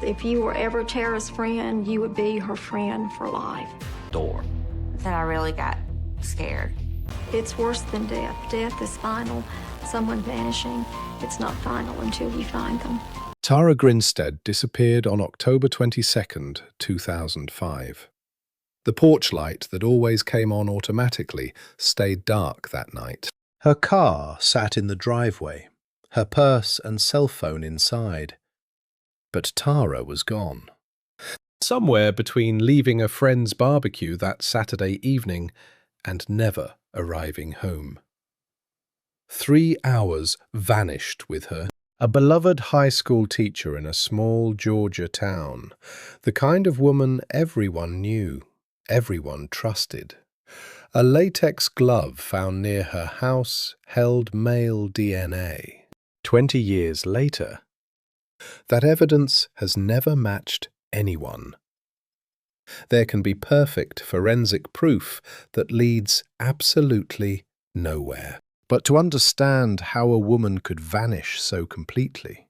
If you were ever Tara's friend, you would be her friend for life. Door. Then I really got scared. It's worse than death. Death is final. Someone vanishing, it's not final until you find them. Tara Grinstead disappeared on October 22nd, 2005. The porch light that always came on automatically stayed dark that night. Her car sat in the driveway, her purse and cell phone inside. But Tara was gone. Somewhere between leaving a friend's barbecue that Saturday evening and never arriving home. 3 hours vanished with her. A beloved high school teacher in a small Georgia town, the kind of woman everyone knew, everyone trusted. A latex glove found near her house held male DNA. 20 years later, that evidence has never matched anyone. There can be perfect forensic proof that leads absolutely nowhere. But to understand how a woman could vanish so completely,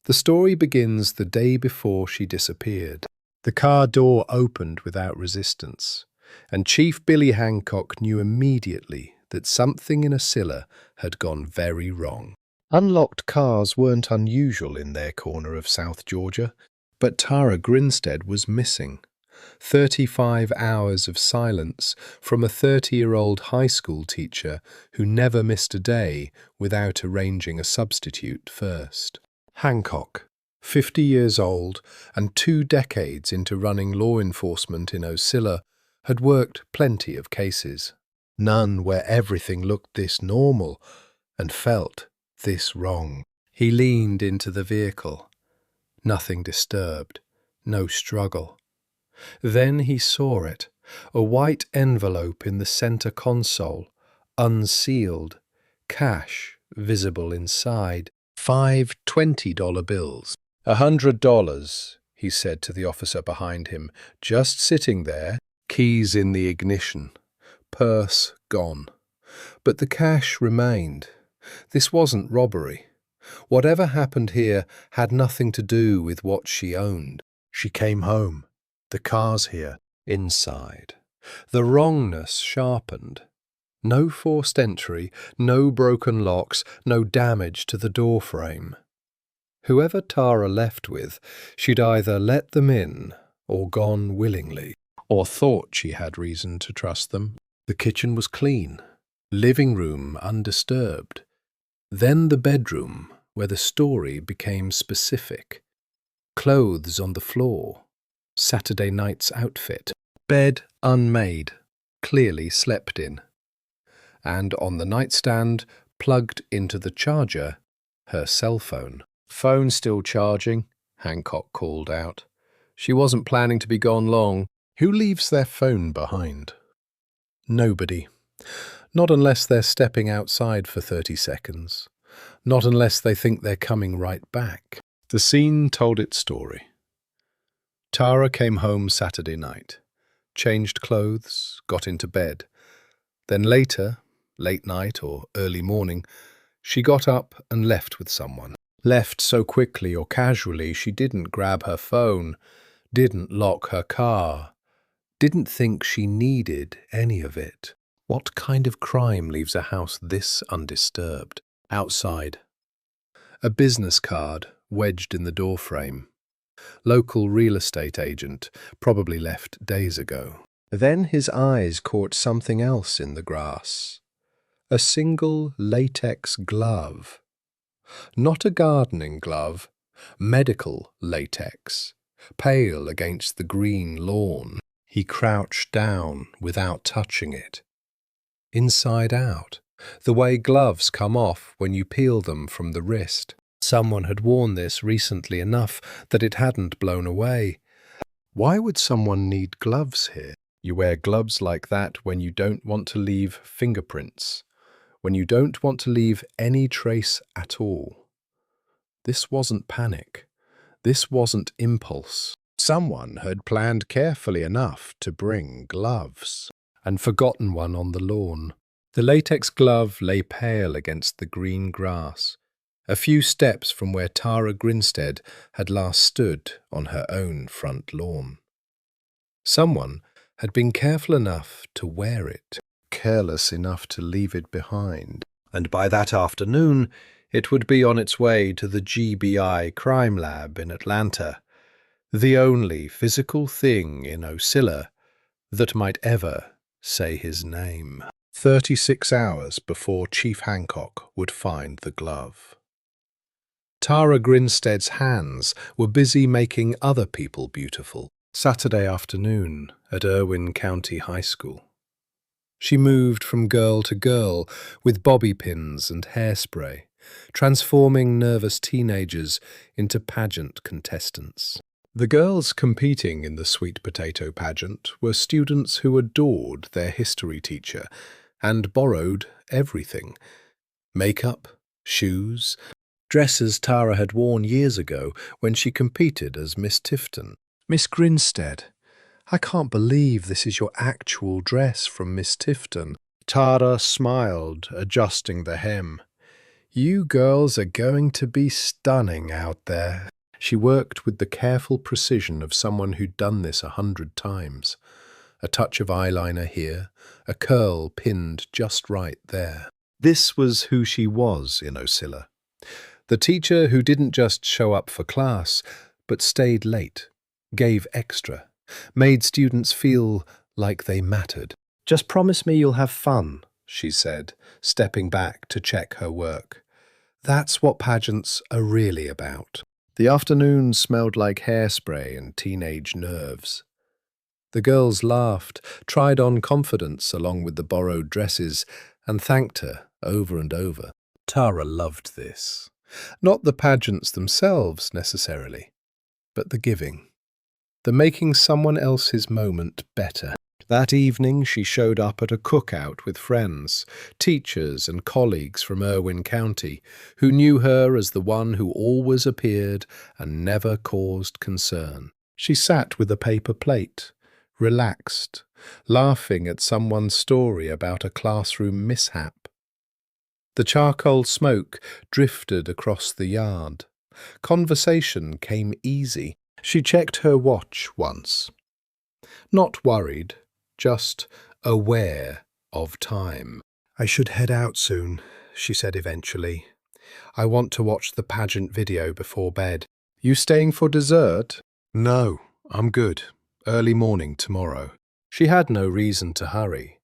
the story begins the day before she disappeared. The car door opened without resistance, and Chief Billy Hancock knew immediately that something in Ocilla had gone very wrong. Unlocked cars weren't unusual in their corner of South Georgia, but Tara Grinstead was missing. 35 hours of silence from a 30-year-old high school teacher who never missed a day without arranging a substitute first. Hancock, 50 years old and 2 decades into running law enforcement in Ocilla, had worked plenty of cases. None where everything looked this normal and felt this wrong. He leaned into the vehicle. Nothing disturbed, no struggle. Then he saw it, a white envelope in the center console, unsealed, cash visible inside. 5 $20 bills. $100, he said to the officer behind him, just sitting there, keys in the ignition, purse gone. But the cash remained. This wasn't robbery. Whatever happened here had nothing to do with what she owned. She came home. The car's here, inside. The wrongness sharpened. No forced entry, no broken locks, no damage to the door frame. Whoever Tara left with, she'd either let them in or gone willingly, or thought she had reason to trust them. The kitchen was clean, living room undisturbed. Then the bedroom, where the story became specific. Clothes on the floor. Saturday night's outfit. Bed unmade, clearly slept in. And on the nightstand, plugged into the charger, her cell phone. Phone still charging, Hancock called out. She wasn't planning to be gone long. Who leaves their phone behind? Nobody. Not unless they're stepping outside for 30 seconds. Not unless they think they're coming right back. The scene told its story. Tara came home Saturday night, changed clothes, got into bed. Then later, late night or early morning, she got up and left with someone. Left so quickly or casually she didn't grab her phone, didn't lock her car, didn't think she needed any of it. What kind of crime leaves a house this undisturbed? Outside. A business card wedged in the doorframe. Local real estate agent, probably left days ago. Then his eyes caught something else in the grass. A single latex glove. Not a gardening glove, medical latex, pale against the green lawn. He crouched down without touching it. Inside out, the way gloves come off when you peel them from the wrist. Someone had worn this recently enough that it hadn't blown away. Why would someone need gloves here? You wear gloves like that when you don't want to leave fingerprints, when you don't want to leave any trace at all. This wasn't panic. This wasn't impulse. Someone had planned carefully enough to bring gloves, and forgotten one on the lawn. The latex glove lay pale against the green grass, a few steps from where Tara Grinstead had last stood on her own front lawn. Someone had been careful enough to wear it, careless enough to leave it behind, and by that afternoon it would be on its way to the GBI crime lab in Atlanta, the only physical thing in Ocilla that might ever say his name. 36 hours before Chief Hancock would find the glove. Tara Grinstead's hands were busy making other people beautiful. Saturday afternoon at Irwin County High School. She moved from girl to girl with bobby pins and hairspray, transforming nervous teenagers into pageant contestants. The girls competing in the sweet potato pageant were students who adored their history teacher and borrowed everything: makeup, shoes, dresses Tara had worn years ago when she competed as Miss Tifton. "Miss Grinstead, I can't believe this is your actual dress from Miss Tifton." Tara smiled, adjusting the hem. "You girls are going to be stunning out there." She worked with the careful precision of someone who'd done this 100 times. A touch of eyeliner here, a curl pinned just right there. This was who she was in Ocilla. The teacher who didn't just show up for class, but stayed late, gave extra, made students feel like they mattered. "Just promise me you'll have fun," she said, stepping back to check her work. That's what pageants are really about. The afternoon smelled like hairspray and teenage nerves. The girls laughed, tried on confidence along with the borrowed dresses, and thanked her over and over. Tara loved this. Not the pageants themselves, necessarily, but the giving. The making someone else's moment better. That evening she showed up at a cookout with friends, teachers and colleagues from Irwin County, who knew her as the one who always appeared and never caused concern. She sat with a paper plate, relaxed, laughing at someone's story about a classroom mishap. The charcoal smoke drifted across the yard. Conversation came easy. She checked her watch once. Not worried, just aware of time. "I should head out soon," she said eventually. "I want to watch the pageant video before bed." "You staying for dessert?" "No, I'm good. Early morning tomorrow." She had no reason to hurry.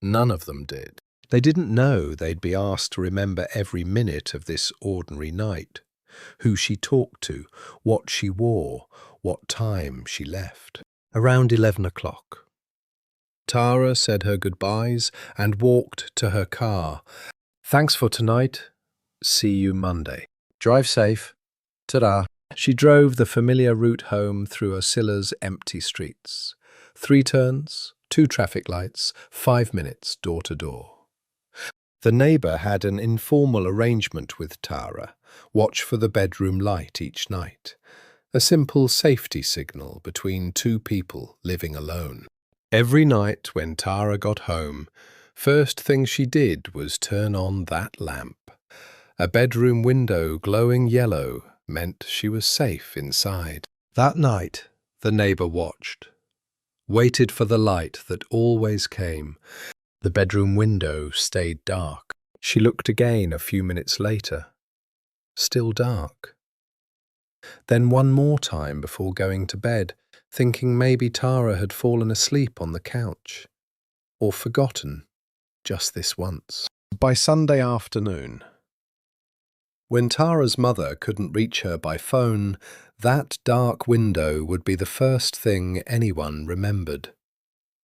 None of them did. They didn't know they'd be asked to remember every minute of this ordinary night. Who she talked to, what she wore, what time she left. Around 11 o'clock. Tara said her goodbyes and walked to her car. "Thanks for tonight. See you Monday. Drive safe. Ta-da." She drove the familiar route home through Ocilla's empty streets. 3 turns, 2 traffic lights, 5 minutes door to door. The neighbour had an informal arrangement with Tara: watch for the bedroom light each night. A simple safety signal between 2 people living alone. Every night when Tara got home, first thing she did was turn on that lamp. A bedroom window glowing yellow meant she was safe inside. That night, the neighbour watched, waited for the light that always came. The bedroom window stayed dark. She looked again a few minutes later. Still dark. Then one more time before going to bed, thinking maybe Tara had fallen asleep on the couch. Or forgotten, just this once. By Sunday afternoon, when Tara's mother couldn't reach her by phone, that dark window would be the first thing anyone remembered.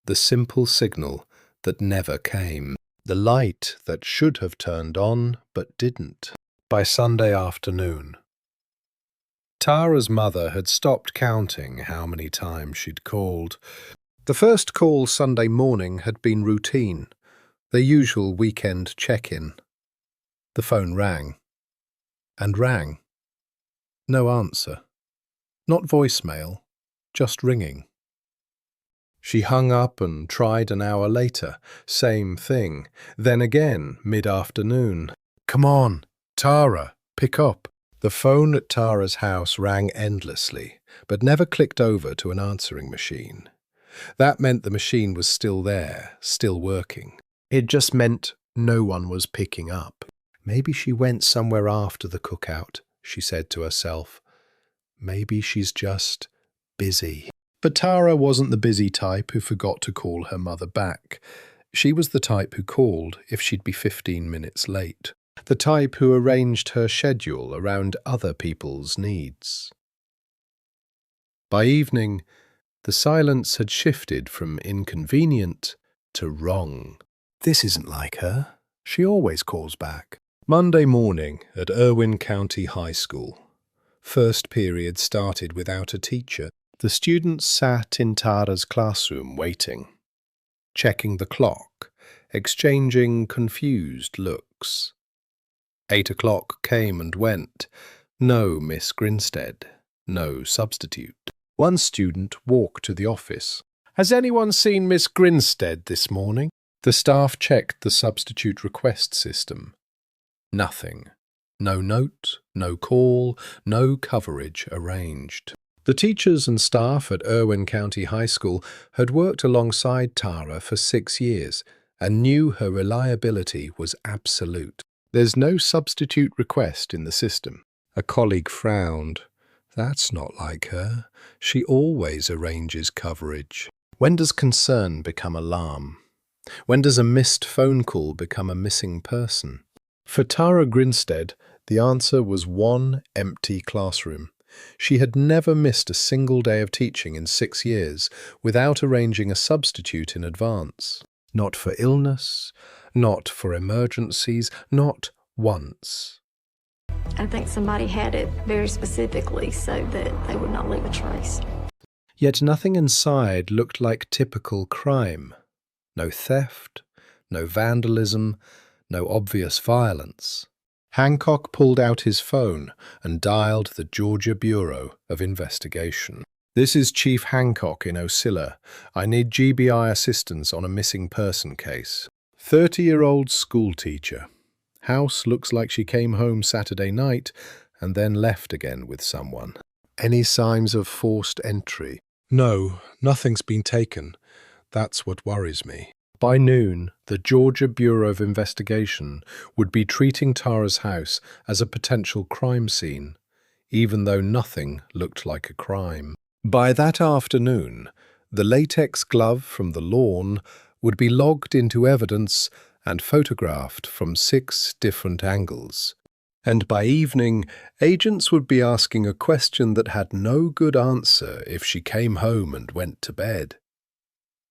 The simple signal that never came. The light that should have turned on but didn't. By Sunday afternoon, Tara's mother had stopped counting how many times she'd called. The first call Sunday morning had been routine, their usual weekend check-in. The phone rang. And rang. No answer. Not voicemail, just ringing. She hung up and tried an hour later. Same thing. Then again, mid-afternoon. "Come on, Tara," Pick up. The phone at Tara's house rang endlessly, but never clicked over to an answering machine. That meant the machine was still there, still working. It just meant no one was picking up. Maybe she went somewhere after the cookout, she said to herself. Maybe she's just busy. But Tara wasn't the busy type who forgot to call her mother back. She was the type who called if she'd be 15 minutes late. The type who arranged her schedule around other people's needs. By evening, the silence had shifted from inconvenient to wrong. This isn't like her. She always calls back. Monday morning at Irwin County High School. First period started without a teacher. The students sat in Tara's classroom waiting, checking the clock, exchanging confused looks. 8 o'clock came and went. No Miss Grinstead, no substitute. One student walked to the office. Has anyone seen Miss Grinstead this morning? The staff checked the substitute request system. Nothing. No note, no call, no coverage arranged. The teachers and staff at Irwin County High School had worked alongside Tara for 6 years and knew her reliability was absolute. There's no substitute request in the system. A colleague frowned. That's not like her. She always arranges coverage. When does concern become alarm? When does a missed phone call become a missing person? For Tara Grinstead, the answer was one empty classroom. She had never missed a single day of teaching in 6 years without arranging a substitute in advance. Not for illness, not for emergencies, not once. I think somebody had it very specifically so that they would not leave a trace. Yet nothing inside looked like typical crime. No theft, no vandalism, no obvious violence. Hancock pulled out his phone and dialed the Georgia Bureau of Investigation. This is Chief Hancock in Ocilla. I need GBI assistance on a missing person case. 30-year-old schoolteacher. House looks like she came home Saturday night and then left again with someone. Any signs of forced entry? No, nothing's been taken. That's what worries me. By noon, the Georgia Bureau of Investigation would be treating Tara's house as a potential crime scene, even though nothing looked like a crime. By that afternoon, the latex glove from the lawn would be logged into evidence and photographed from 6 different angles. And by evening, agents would be asking a question that had no good answer if she came home and went to bed.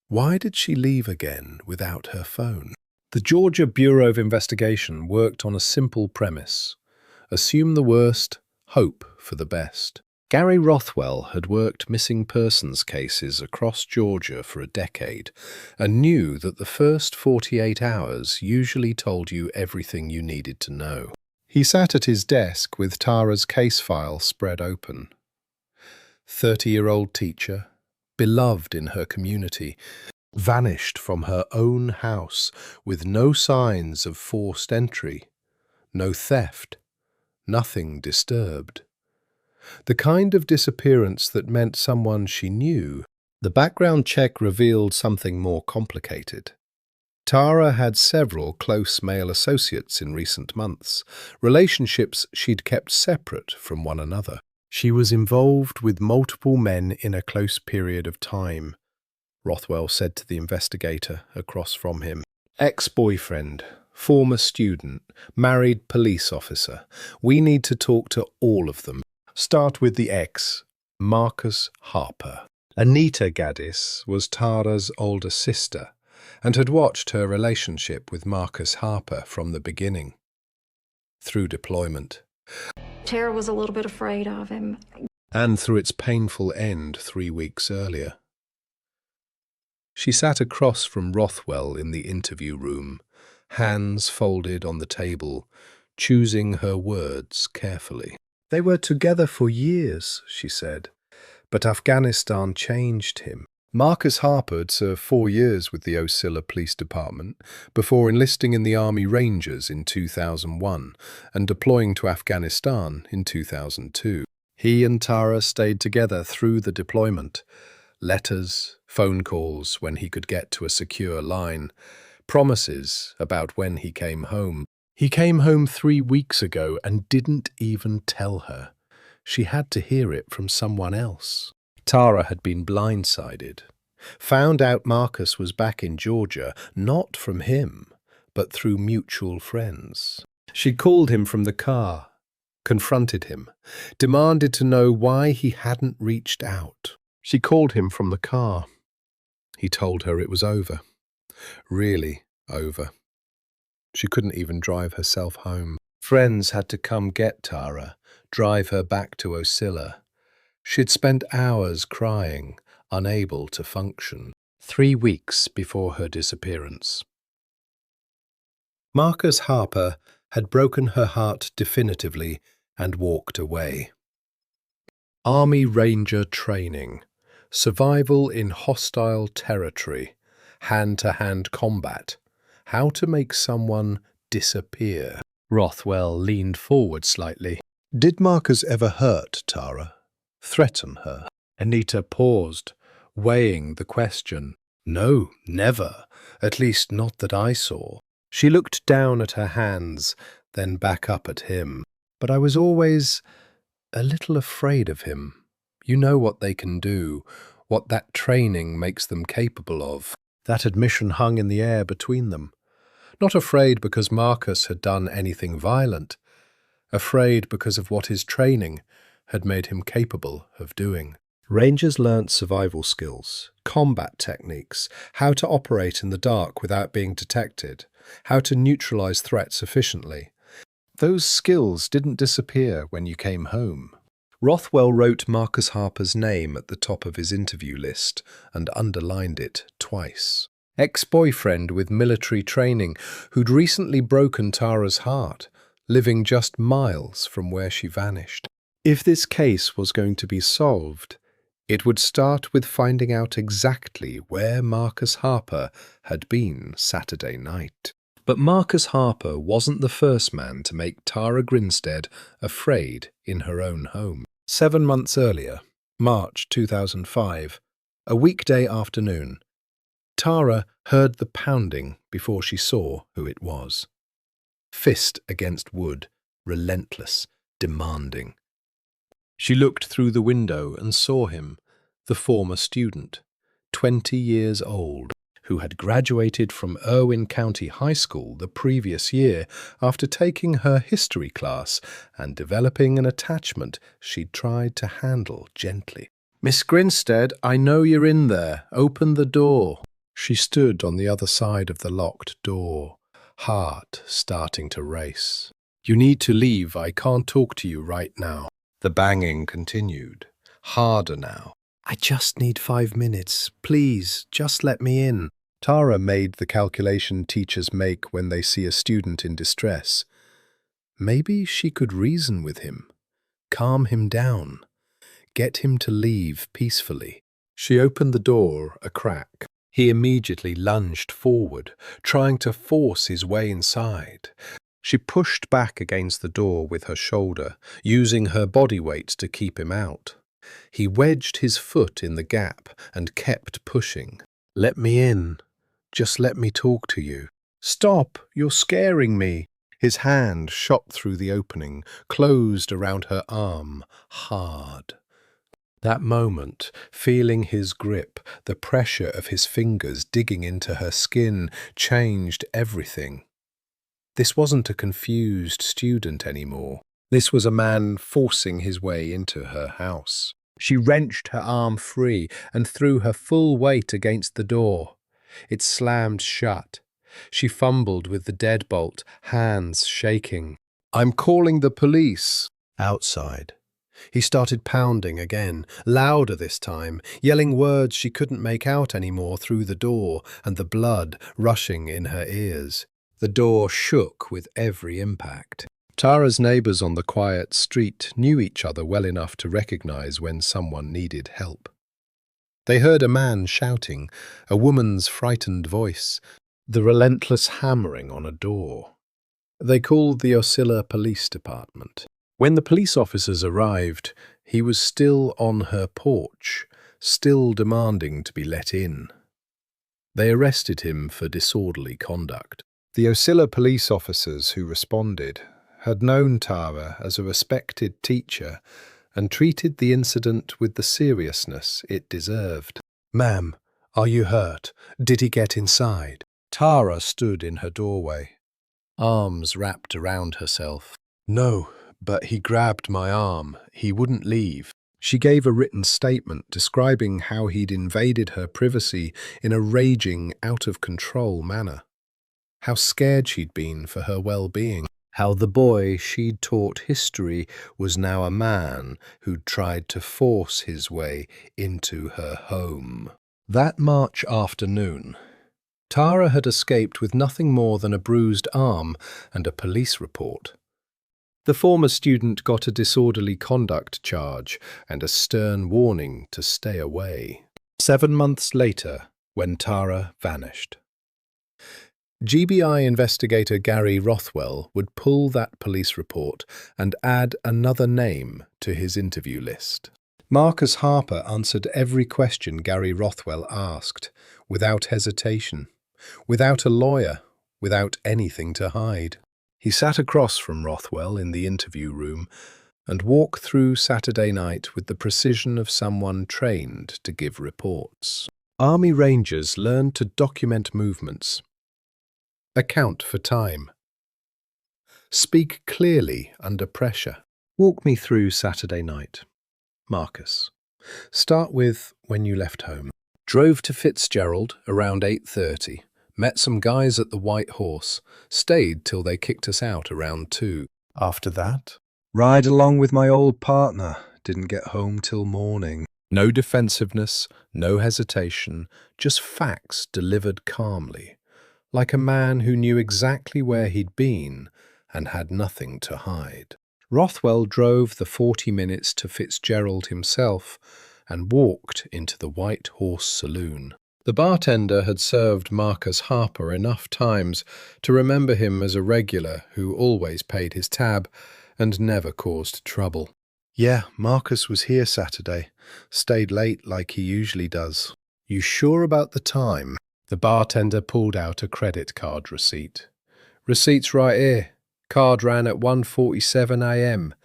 Why did she leave again without her phone? The Georgia Bureau of Investigation worked on a simple premise. Assume the worst, hope for the best. Gary Rothwell had worked missing persons cases across Georgia for a decade and knew that the first 48 hours usually told you everything you needed to know. He sat at his desk with Tara's case file spread open. 30-year-old teacher, beloved in her community, vanished from her own house with no signs of forced entry, no theft, nothing disturbed. The kind of disappearance that meant someone she knew. The background check revealed something more complicated. Tara had several close male associates in recent months, relationships she'd kept separate from one another. She was involved with multiple men in a close period of time, Rothwell said to the investigator across from him. Ex-boyfriend, former student, married police officer. We need to talk to all of them. Start with the ex, Marcus Harper. Anita Gaddis was Tara's older sister and had watched her relationship with Marcus Harper from the beginning, through deployment. Tara was a little bit afraid of him. And through its painful end 3 weeks earlier. She sat across from Rothwell in the interview room, hands folded on the table, choosing her words carefully. They were together for years, she said, but Afghanistan changed him. Marcus Harper had served 4 years with the Ocilla Police Department before enlisting in the Army Rangers in 2001 and deploying to Afghanistan in 2002. He and Tara stayed together through the deployment. Letters, phone calls when he could get to a secure line, promises about when he came home. He came home 3 weeks ago and didn't even tell her. She had to hear it from someone else. Tara had been blindsided. Found out Marcus was back in Georgia, not from him, but through mutual friends. She called him from the car, confronted him, demanded to know why he hadn't reached out. She called him from the car. He told her it was over. Really over. She couldn't even drive herself home. Friends had to come get Tara, drive her back to Ocilla. She'd spent hours crying, unable to function. 3 weeks before her disappearance. Marcus Harper had broken her heart definitively and walked away. Army Ranger training, survival in hostile territory, hand-to-hand combat, how to make someone disappear. Rothwell leaned forward slightly. Did Marcus ever hurt Tara? Threaten her? Anita paused, weighing the question. No, never. At least not that I saw. She looked down at her hands, then back up at him. But I was always a little afraid of him. You know what they can do, what that training makes them capable of. That admission hung in the air between them. Not afraid because Marcus had done anything violent. Afraid because of what his training had made him capable of doing. Rangers learnt survival skills, combat techniques, how to operate in the dark without being detected, how to neutralize threats efficiently. Those skills didn't disappear when you came home. Rothwell wrote Marcus Harper's name at the top of his interview list and underlined it twice. Ex-boyfriend with military training who'd recently broken Tara's heart, living just miles from where she vanished. If this case was going to be solved, it would start with finding out exactly where Marcus Harper had been Saturday night. But Marcus Harper wasn't the first man to make Tara Grinstead afraid in her own home. 7 months earlier, March 2005, a weekday afternoon, Tara heard the pounding before she saw who it was. Fist against wood, relentless, demanding. She looked through the window and saw him, the former student, 20 years old, who had graduated from Irwin County High School the previous year after taking her history class and developing an attachment she'd tried to handle gently. "Miss Grinstead, I know you're in there. Open the door." She stood on the other side of the locked door, heart starting to race. "You need to leave. I can't talk to you right now." The banging continued, harder now. "I just need 5 minutes. Please, just let me in." Tara made the calculation teachers make when they see a student in distress. Maybe she could reason with him, calm him down, get him to leave peacefully. She opened the door a crack. He immediately lunged forward, trying to force his way inside. She pushed back against the door with her shoulder, using her body weight to keep him out. He wedged his foot in the gap and kept pushing. "Let me in. Just let me talk to you." "Stop, you're scaring me." His hand shot through the opening, closed around her arm, hard. That moment, feeling his grip, the pressure of his fingers digging into her skin, changed everything. This wasn't a confused student anymore. This was a man forcing his way into her house. She wrenched her arm free and threw her full weight against the door. It slammed shut. She fumbled with the deadbolt, hands shaking. "I'm calling the police." Outside, he started pounding again, louder this time, yelling words she couldn't make out anymore through the door and the blood rushing in her ears. The door shook with every impact. Tara's neighbours on the quiet street knew each other well enough to recognize when someone needed help. They heard a man shouting, a woman's frightened voice, the relentless hammering on a door. They called the Ocilla Police Department. When the police officers arrived, he was still on her porch, still demanding to be let in. They arrested him for disorderly conduct. The Ocilla police officers who responded had known Tara as a respected teacher and treated the incident with the seriousness it deserved. "Ma'am, are you hurt? Did he get inside?" Tara stood in her doorway, arms wrapped around herself. "No, but he grabbed my arm. He wouldn't leave." She gave a written statement describing how he'd invaded her privacy in a raging, out-of-control manner. How scared she'd been for her well-being. How the boy she'd taught history was now a man who'd tried to force his way into her home. That March afternoon, Tara had escaped with nothing more than a bruised arm and a police report. The former student got a disorderly conduct charge and a stern warning to stay away. 7 months later, when Tara vanished, GBI investigator Gary Rothwell would pull that police report and add another name to his interview list. Marcus Harper answered every question Gary Rothwell asked, without hesitation, without a lawyer, without anything to hide. He sat across from Rothwell in the interview room and walked through Saturday night with the precision of someone trained to give reports. Army Rangers learned to document movements, account for time, speak clearly under pressure. Walk me through Saturday night. Marcus. Start with when you left home. Drove to Fitzgerald around 8:30. Met some guys at the White Horse. Stayed till they kicked us out around 2. After that? Ride along with my old partner. Didn't get home till morning. No defensiveness, no hesitation, just facts delivered calmly, like a man who knew exactly where he'd been and had nothing to hide. Rothwell drove the 40 minutes to Fitzgerald himself and walked into the White Horse Saloon. The bartender had served Marcus Harper enough times to remember him as a regular who always paid his tab and never caused trouble. Yeah, Marcus was here Saturday. Stayed late like he usually does. You sure about the time? The bartender pulled out a credit card receipt. Receipt's right here. Card ran at 1:47 a.m.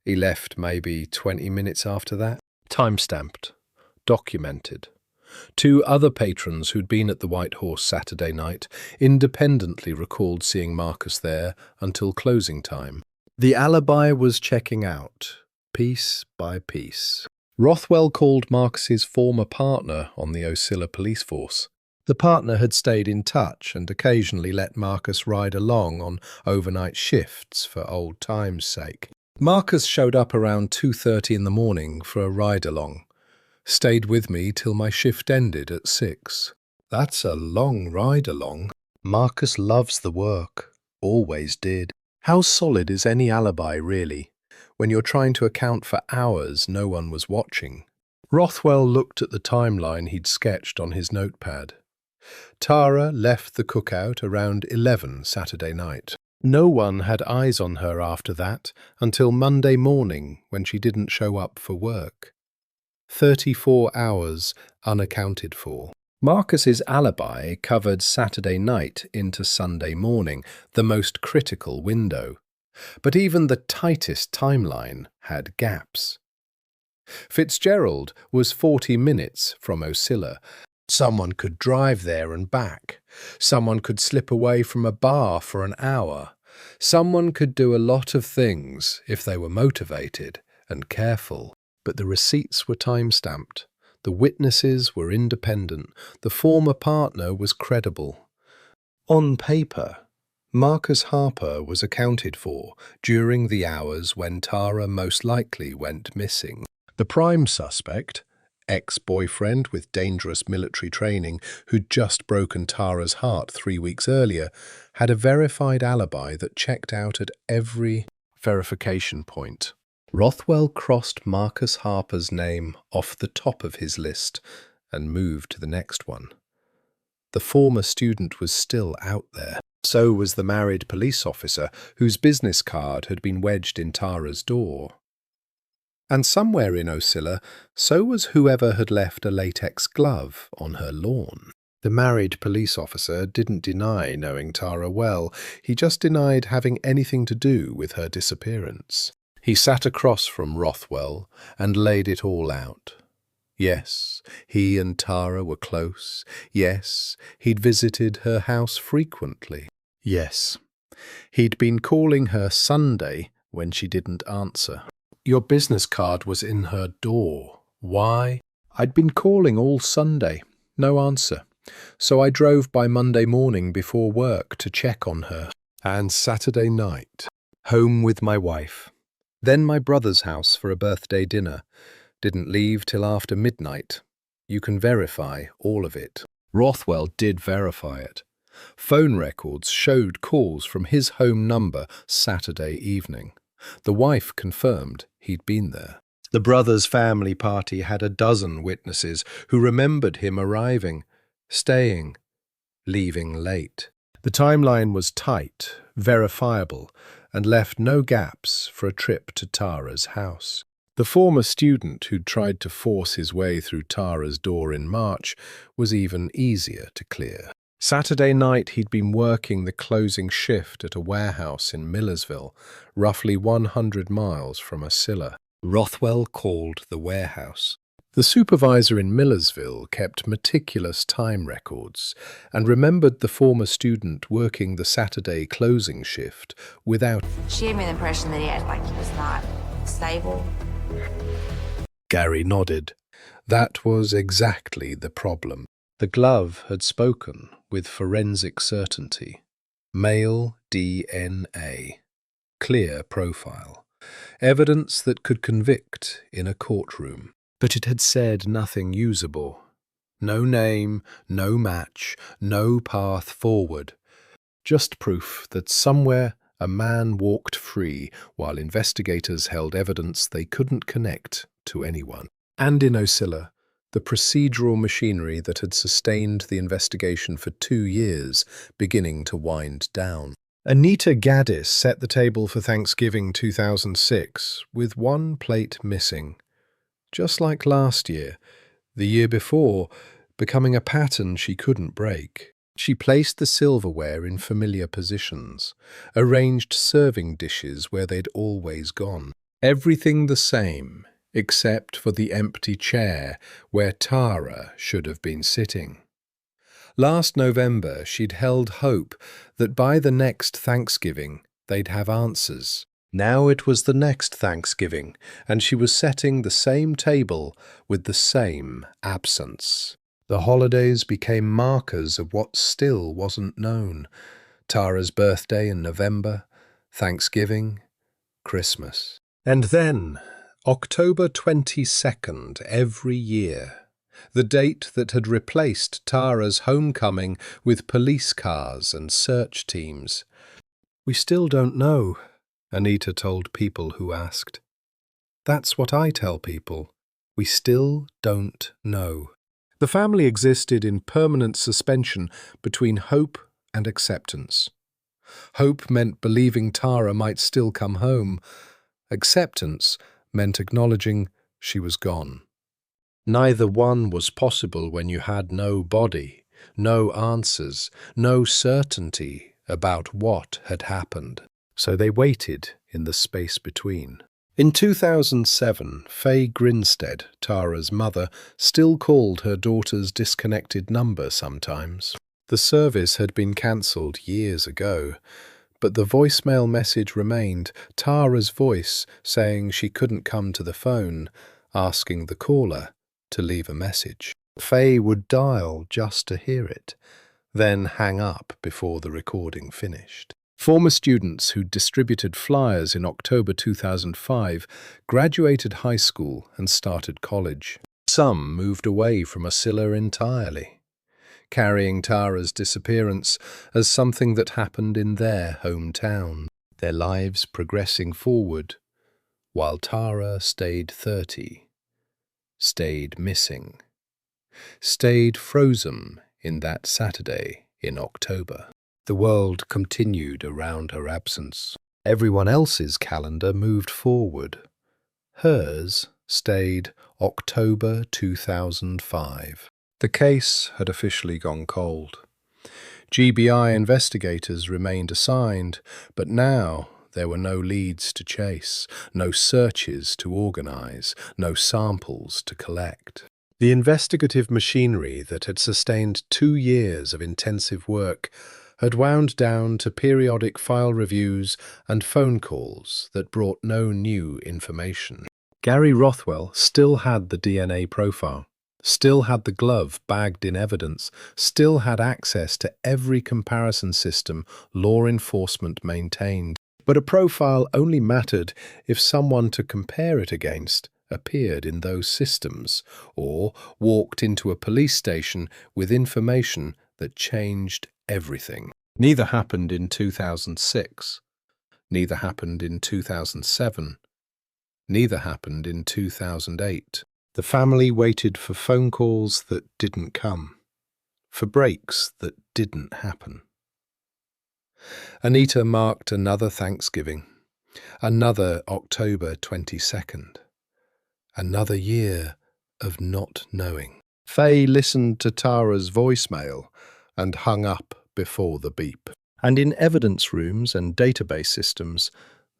He left maybe 20 minutes after that. Time-stamped. Documented. 2 other patrons who'd been at the White Horse Saturday night independently recalled seeing Marcus there until closing time. The alibi was checking out, piece by piece. Rothwell called Marcus's former partner on the Ocilla police force. The partner had stayed in touch and occasionally let Marcus ride along on overnight shifts for old time's sake. Marcus showed up around 2:30 in the morning for a ride-along. Stayed with me till my shift ended at 6. That's a long ride-along. Marcus loves the work. Always did. How solid is any alibi, really, when you're trying to account for hours no one was watching? Rothwell looked at the timeline he'd sketched on his notepad. Tara left the cookout around 11 Saturday night. No one had eyes on her after that until Monday morning when she didn't show up for work. 34 hours unaccounted for. Marcus's alibi covered Saturday night into Sunday morning, the most critical window. But even the tightest timeline had gaps. Fitzgerald was 40 minutes from Ocilla. Someone could drive there and back. Someone could slip away from a bar for an hour. Someone could do a lot of things if they were motivated and careful. But the receipts were time-stamped. The witnesses were independent. The former partner was credible. On paper, Marcus Harper was accounted for during the hours when Tara most likely went missing. The prime suspect, ex-boyfriend with dangerous military training who'd just broken Tara's heart 3 weeks earlier, had a verified alibi that checked out at every verification point. Rothwell crossed Marcus Harper's name off the top of his list and move to the next one. The former student was still out there. So was the married police officer whose business card had been wedged in Tara's door. And somewhere in Ocilla, so was whoever had left a latex glove on her lawn. The married police officer didn't deny knowing Tara well, he just denied having anything to do with her disappearance. He sat across from Rothwell and laid it all out. Yes, he and Tara were close. Yes, he'd visited her house frequently. Yes, he'd been calling her Sunday when she didn't answer. Your business card was in her door. Why? I'd been calling all Sunday. No answer. So I drove by Monday morning before work to check on her. And Saturday night, home with my wife. Then my brother's house for a birthday dinner. Didn't leave till after midnight. You can verify all of it. Rothwell did verify it. Phone records showed calls from his home number Saturday evening. The wife confirmed he'd been there. The brother's family party had a dozen witnesses who remembered him arriving, staying, leaving late. The timeline was tight, verifiable, and left no gaps for a trip to Tara's house. The former student who'd tried to force his way through Tara's door in March was even easier to clear. Saturday night he'd been working the closing shift at a warehouse in Millersville, roughly 100 miles from Ocilla. Rothwell called the warehouse. The supervisor in Millersville kept meticulous time records and remembered the former student working the Saturday closing shift without... She gave me the impression that he acted like he was not stable. Gary nodded. That was exactly the problem. The glove had spoken with forensic certainty. Male DNA. Clear profile. Evidence that could convict in a courtroom. But it had said nothing usable. No name, no match, no path forward. Just proof that somewhere a man walked free while investigators held evidence they couldn't connect to anyone. And in Ocilla, the procedural machinery that had sustained the investigation for 2 years beginning to wind down. Anita Gaddis set the table for Thanksgiving 2006 with one plate missing. Just like last year, the year before, becoming a pattern she couldn't break. She placed the silverware in familiar positions, arranged serving dishes where they'd always gone. Everything the same, except for the empty chair where Tara should have been sitting. Last November, she'd held hope that by the next Thanksgiving, they'd have answers. Now it was the next Thanksgiving, and she was setting the same table with the same absence. The holidays became markers of what still wasn't known. Tara's birthday in November, Thanksgiving, Christmas. And then, October 22nd every year, the date that had replaced Tara's homecoming with police cars and search teams. We still don't know, Anita told people who asked. That's what I tell people. We still don't know. The family existed in permanent suspension between hope and acceptance. Hope meant believing Tara might still come home. Acceptance meant acknowledging she was gone. Neither one was possible when you had no body, no answers, no certainty about what had happened. So they waited in the space between. In 2007, Faye Grinstead, Tara's mother, still called her daughter's disconnected number sometimes. The service had been cancelled years ago, but the voicemail message remained, Tara's voice saying she couldn't come to the phone, asking the caller to leave a message. Faye would dial just to hear it, then hang up before the recording finished. Former students who distributed flyers in October 2005 graduated high school and started college. Some moved away from Ocilla entirely, carrying Tara's disappearance as something that happened in their hometown, their lives progressing forward, while Tara stayed 30, stayed missing. stayed frozen in that Saturday in October. The world continued around her absence. Everyone else's calendar moved forward. Hers stayed October 2005. The case had officially gone cold. GBI investigators remained assigned, but now there were no leads to chase, no searches to organize, no samples to collect. The investigative machinery that had sustained 2 years of intensive work had wound down to periodic file reviews and phone calls that brought no new information. Gary Rothwell still had the DNA profile, still had the glove bagged in evidence, still had access to every comparison system law enforcement maintained. But a profile only mattered if someone to compare it against appeared in those systems, or walked into a police station with information that changed everything. Neither happened in 2006. Neither happened in 2007. Neither happened in 2008. The family waited for phone calls that didn't come, for breaks that didn't happen. Anita marked another Thanksgiving, another October 22nd, another year of not knowing. Faye listened to Tara's voicemail and hung up before the beep. And in evidence rooms and database systems,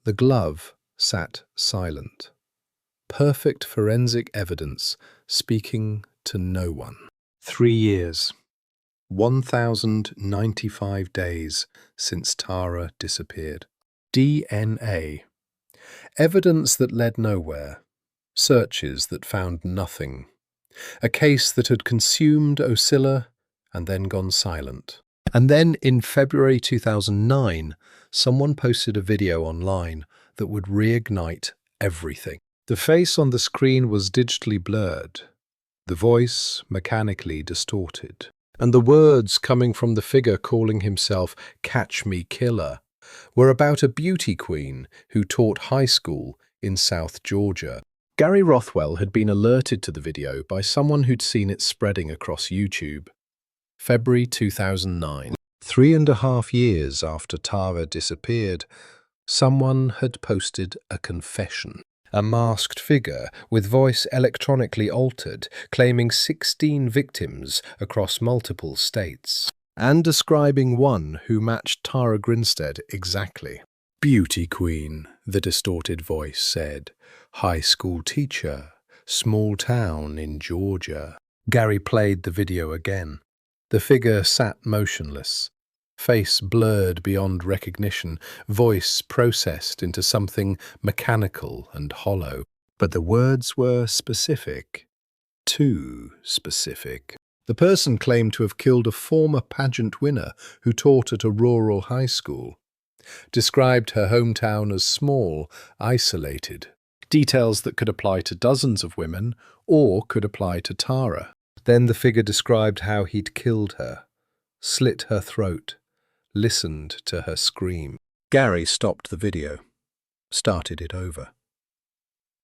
the glove sat silent. Perfect forensic evidence speaking to no one. 3 years. 1,095 days since Tara disappeared. DNA. Evidence that led nowhere. Searches that found nothing. A case that had consumed Ocilla and then gone silent. And then in February 2009, someone posted a video online that would reignite everything. The face on the screen was digitally blurred, the voice mechanically distorted, and the words coming from the figure calling himself Catch Me Killer were about a beauty queen who taught high school in South Georgia. Gary Rothwell had been alerted to the video by someone who'd seen it spreading across YouTube. February 2009. 3.5 years after Tara disappeared, someone had posted a confession. A masked figure with voice electronically altered, claiming 16 victims across multiple states, and describing one who matched Tara Grinstead exactly. Beauty queen, the distorted voice said. High school teacher, small town in Georgia. Gary played the video again. The figure sat motionless, face blurred beyond recognition, voice processed into something mechanical and hollow. But the words were specific. Too specific. The person claimed to have killed a former pageant winner who taught at a rural high school. Described her hometown as small, isolated. Details that could apply to dozens of women or could apply to Tara. Then the figure described how he'd killed her, slit her throat, listened to her scream. Gary stopped the video, started it over.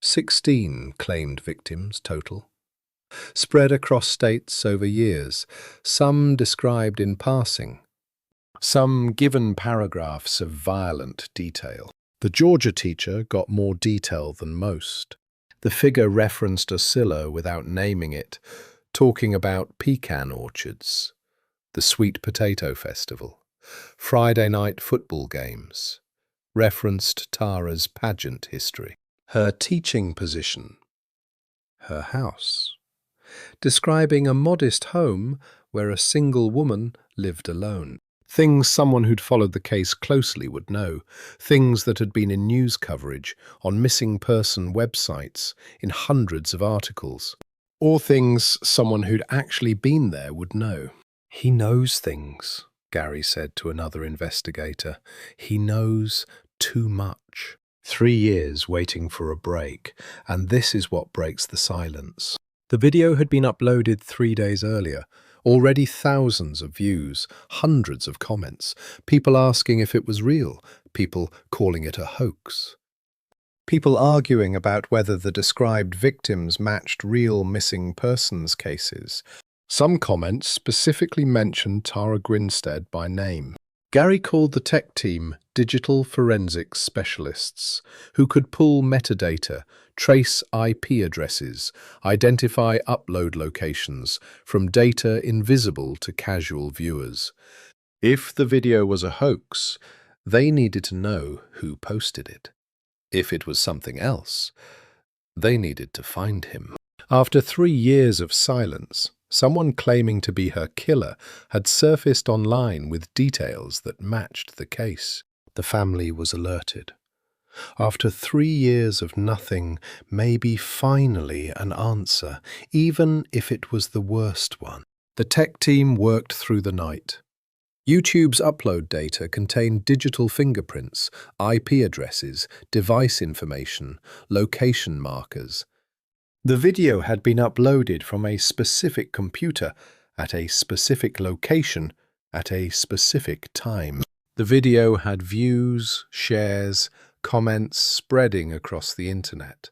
16 claimed victims total, spread across states over years, some described in passing, some given paragraphs of violent detail. The Georgia teacher got more detail than most. The figure referenced Ocilla without naming it, talking about pecan orchards, the sweet potato festival, Friday night football games, referenced Tara's pageant history, her teaching position, her house, describing a modest home where a single woman lived alone. Things someone who'd followed the case closely would know, things that had been in news coverage, on missing person websites, in hundreds of articles, or things someone who'd actually been there would know. He knows things, Gary said to another investigator. He knows too much. 3 years waiting for a break, and this is what breaks the silence. The video had been uploaded 3 days earlier. Already thousands of views, hundreds of comments, people asking if it was real, people calling it a hoax. People arguing about whether the described victims matched real missing persons cases. Some comments specifically mentioned Tara Grinstead by name. Gary called the tech team digital forensics specialists who could pull metadata, trace IP addresses, identify upload locations from data invisible to casual viewers. If the video was a hoax, they needed to know who posted it. If it was something else, they needed to find him. After 3 years of silence, someone claiming to be her killer had surfaced online with details that matched the case. The family was alerted. After 3 years of nothing, maybe finally an answer, even if it was the worst one. The tech team worked through the night. YouTube's upload data contained digital fingerprints, IP addresses, device information, location markers. The video had been uploaded from a specific computer at a specific location at a specific time. The video had views, shares, comments spreading across the internet,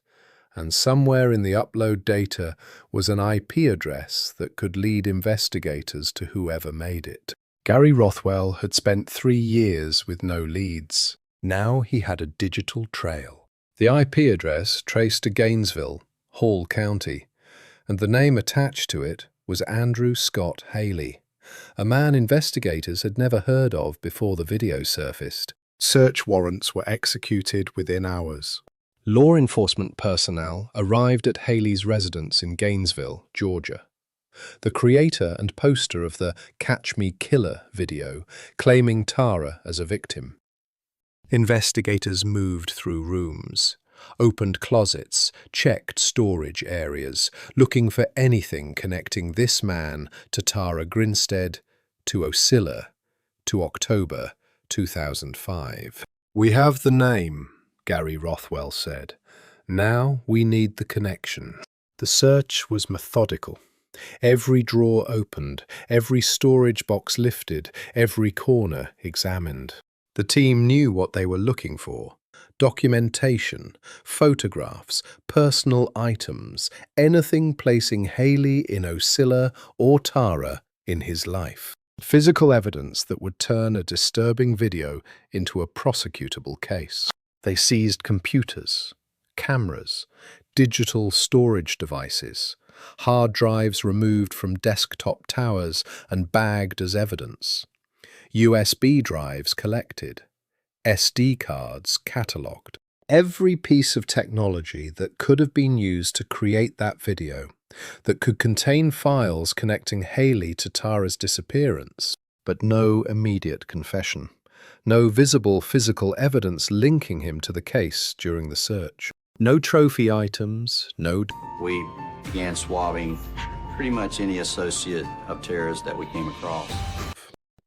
and somewhere in the upload data was an IP address that could lead investigators to whoever made it. Gary Rothwell had spent 3 years with no leads. Now he had a digital trail. The IP address traced to Gainesville, Hall County, and the name attached to it was Andrew Scott Haley, a man investigators had never heard of before the video surfaced. Search warrants were executed within hours. Law enforcement personnel arrived at Haley's residence in Gainesville, Georgia. The creator and poster of the Catch Me Killer video, claiming Tara as a victim. Investigators moved through rooms, opened closets, checked storage areas, looking for anything connecting this man to Tara Grinstead, to Ocilla, to October 2005. "We have the name," Gary Rothwell said. "Now we need the connection." The search was methodical. Every drawer opened, every storage box lifted, every corner examined. The team knew what they were looking for. Documentation, photographs, personal items, anything placing Haley in Ocilla or Tara in his life. Physical evidence that would turn a disturbing video into a prosecutable case. They seized computers, cameras, digital storage devices, hard drives removed from desktop towers and bagged as evidence, USB drives collected, SD cards catalogued. Every piece of technology that could have been used to create that video, that could contain files connecting Haley to Tara's disappearance, but no immediate confession, no visible physical evidence linking him to the case during the search. No trophy items, no... We began swabbing pretty much any associate of Tara's that we came across.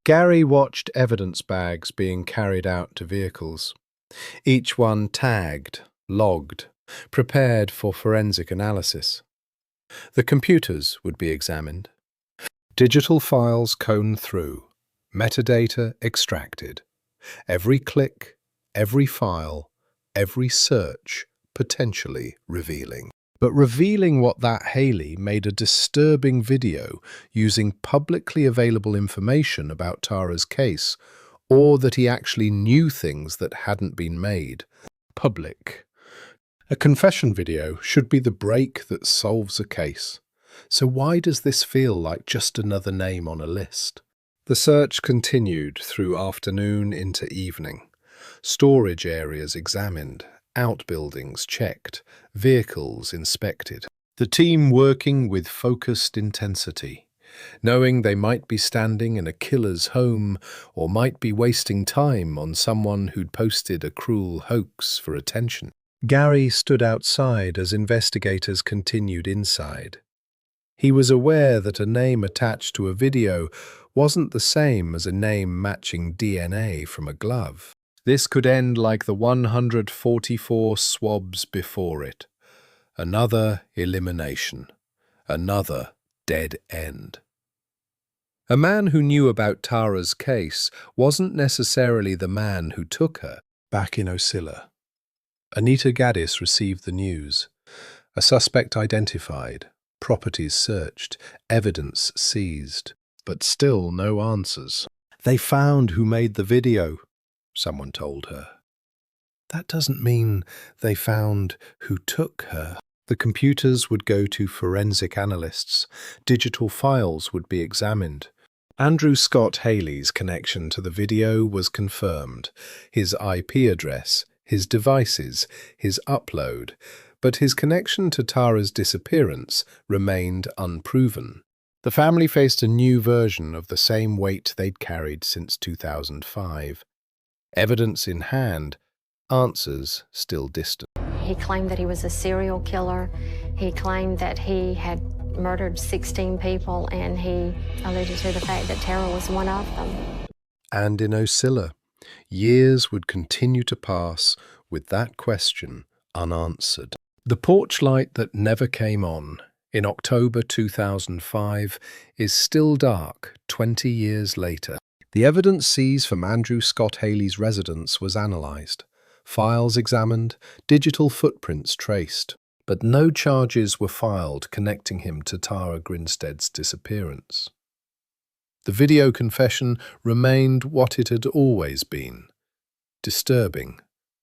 Gary watched evidence bags being carried out to vehicles, each one tagged, logged, prepared for forensic analysis. The computers would be examined. Digital files combed through, metadata extracted. Every click, every file, every search potentially revealing. But revealing what that Haley made a disturbing video using publicly available information about Tara's case, or that he actually knew things that hadn't been made public. A confession video should be the break that solves a case. So why does this feel like just another name on a list? The search continued through afternoon into evening. Storage areas examined, outbuildings checked, vehicles inspected. The team working with focused intensity, knowing they might be standing in a killer's home or might be wasting time on someone who'd posted a cruel hoax for attention. Gary stood outside as investigators continued inside. He was aware that a name attached to a video wasn't the same as a name matching DNA from a glove. This could end like the 144 swabs before it. Another elimination. Another dead end. A man who knew about Tara's case wasn't necessarily the man who took her back in Ocilla. Anita Gaddis received the news. A suspect identified, properties searched, evidence seized, but still no answers. They found who made the video, someone told her. That doesn't mean they found who took her. The computers would go to forensic analysts. Digital files would be examined. Andrew Scott Haley's connection to the video was confirmed. His IP address, his devices, his upload, but his connection to Tara's disappearance remained unproven. The family faced a new version of the same weight they'd carried since 2005. Evidence in hand, answers still distant. He claimed that he was a serial killer. He claimed that he had murdered 16 people, and he alluded to the fact that Tara was one of them. And in Ocilla, years would continue to pass with that question unanswered. The porch light that never came on in October 2005 is still dark 20 years later. The evidence seized from Andrew Scott Haley's residence was analysed, files examined, digital footprints traced, but no charges were filed connecting him to Tara Grinstead's disappearance. The video confession remained what it had always been: disturbing,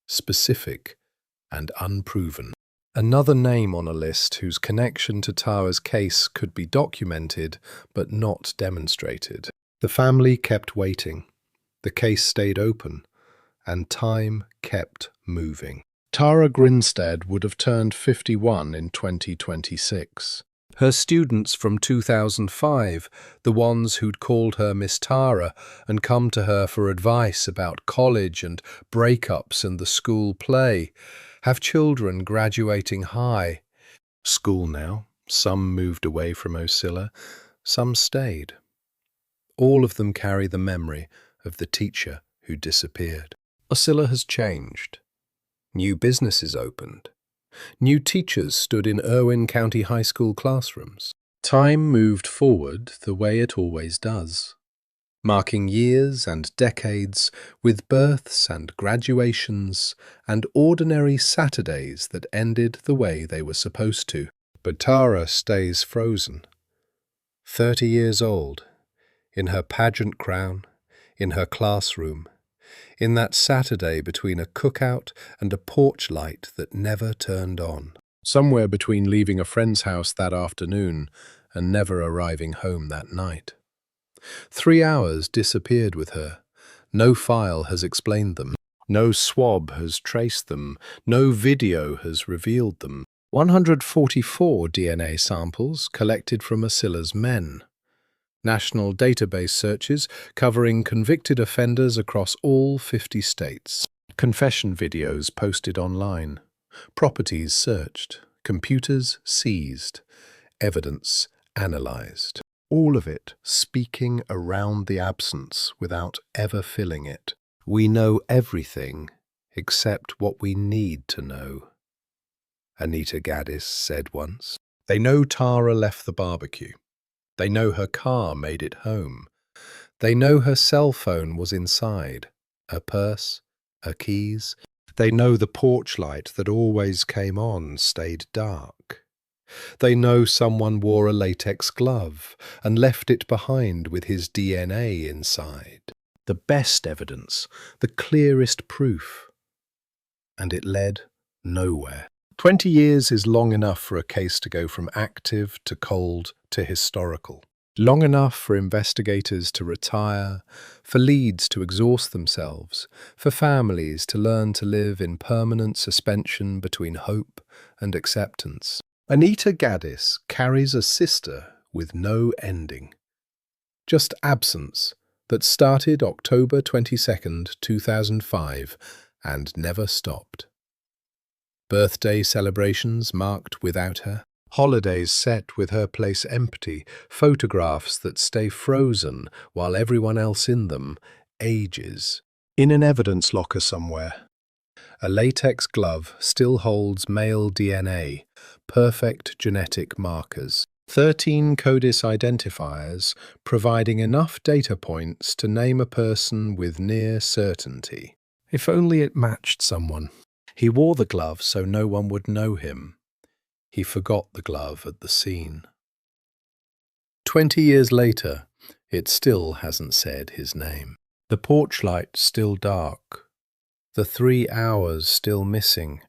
specific, and unproven. Another name on a list whose connection to Tara's case could be documented but not demonstrated. The family kept waiting. The case stayed open, and time kept moving. Tara Grinstead would have turned 51 in 2026. Her students from 2005, the ones who'd called her Miss Tara and come to her for advice about college and breakups and the school play, have children graduating high. School now. Some moved away from Ocilla, some stayed. All of them carry the memory of the teacher who disappeared. Ocilla has changed. New businesses opened. New teachers stood in Irwin County High School classrooms. Time moved forward the way it always does, marking years and decades with births and graduations and ordinary Saturdays that ended the way they were supposed to. But Tara stays frozen. 30 years old, in her pageant crown, in her classroom, in that Saturday between a cookout and a porch light that never turned on. Somewhere between leaving a friend's house that afternoon and never arriving home that night. 3 hours disappeared with her. No file has explained them. No swab has traced them. No video has revealed them. 144 DNA samples collected from Ocilla's men. National database searches covering convicted offenders across all 50 states. Confession videos posted online. Properties searched. Computers seized. Evidence analysed. All of it speaking around the absence without ever filling it. We know everything except what we need to know, Anita Gaddis said once. They know Tara left the barbecue. They know her car made it home. They know her cell phone was inside, her purse, her keys. They know the porch light that always came on stayed dark. They know someone wore a latex glove and left it behind with his DNA inside. The best evidence, the clearest proof. And it led nowhere. 20 years is long enough for a case to go from active to cold to historical. Long enough for investigators to retire, for leads to exhaust themselves, for families to learn to live in permanent suspension between hope and acceptance. Anita Gaddis carries a sister with no ending. Just absence that started October 22nd, 2005 and never stopped. Birthday celebrations marked without her, holidays set with her place empty, photographs that stay frozen while everyone else in them ages. In an evidence locker somewhere, a latex glove still holds male DNA, perfect genetic markers. 13 CODIS identifiers providing enough data points to name a person with near certainty. If only it matched someone. He wore the glove so no one would know him. He forgot the glove at the scene. 20 years later, it still hasn't said his name. The porch light still dark. The 3 hours still missing.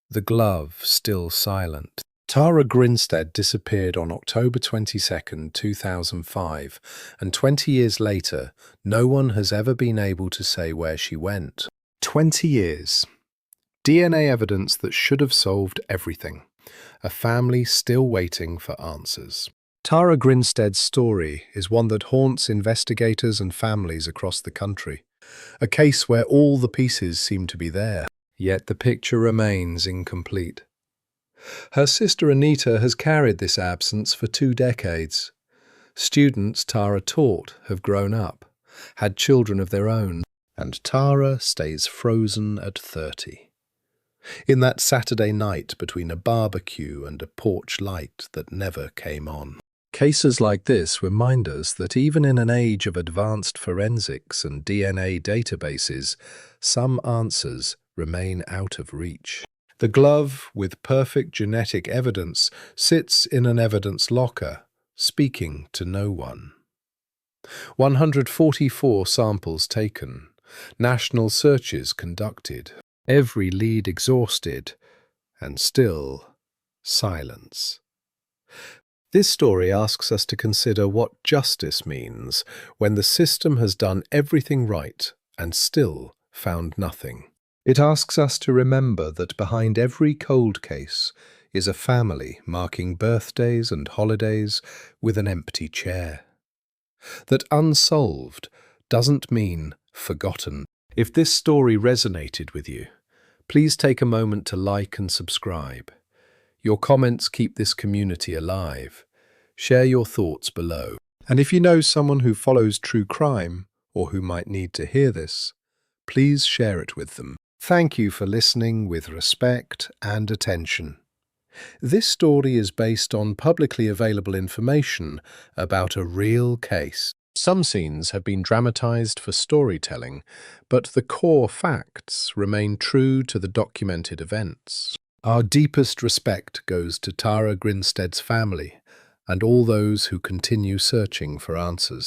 The glove still silent. Tara Grinstead disappeared on October 22nd, 2005, and 20 years later, no one has ever been able to say where she went. 20 years. DNA evidence that should have solved everything. A family still waiting for answers. Tara Grinstead's story is one that haunts investigators and families across the country. A case where all the pieces seem to be there, yet the picture remains incomplete. Her sister Anita has carried this absence for 2 decades. Students Tara taught have grown up, had children of their own, and Tara stays frozen at 30. In that Saturday night between a barbecue and a porch light that never came on. Cases like this remind us that even in an age of advanced forensics and DNA databases, some answers remain out of reach. The glove, with perfect genetic evidence, sits in an evidence locker, speaking to no one. 144 samples taken, national searches conducted, every lead exhausted, and still silence. This story asks us to consider what justice means when the system has done everything right and still found nothing. It asks us to remember that behind every cold case is a family marking birthdays and holidays with an empty chair. That unsolved doesn't mean forgotten. If this story resonated with you, please take a moment to like and subscribe. Your comments keep this community alive. Share your thoughts below. And if you know someone who follows true crime or who might need to hear this, please share it with them. Thank you for listening with respect and attention. This story is based on publicly available information about a real case. Some scenes have been dramatized for storytelling, but the core facts remain true to the documented events. Our deepest respect goes to Tara Grinstead's family and all those who continue searching for answers.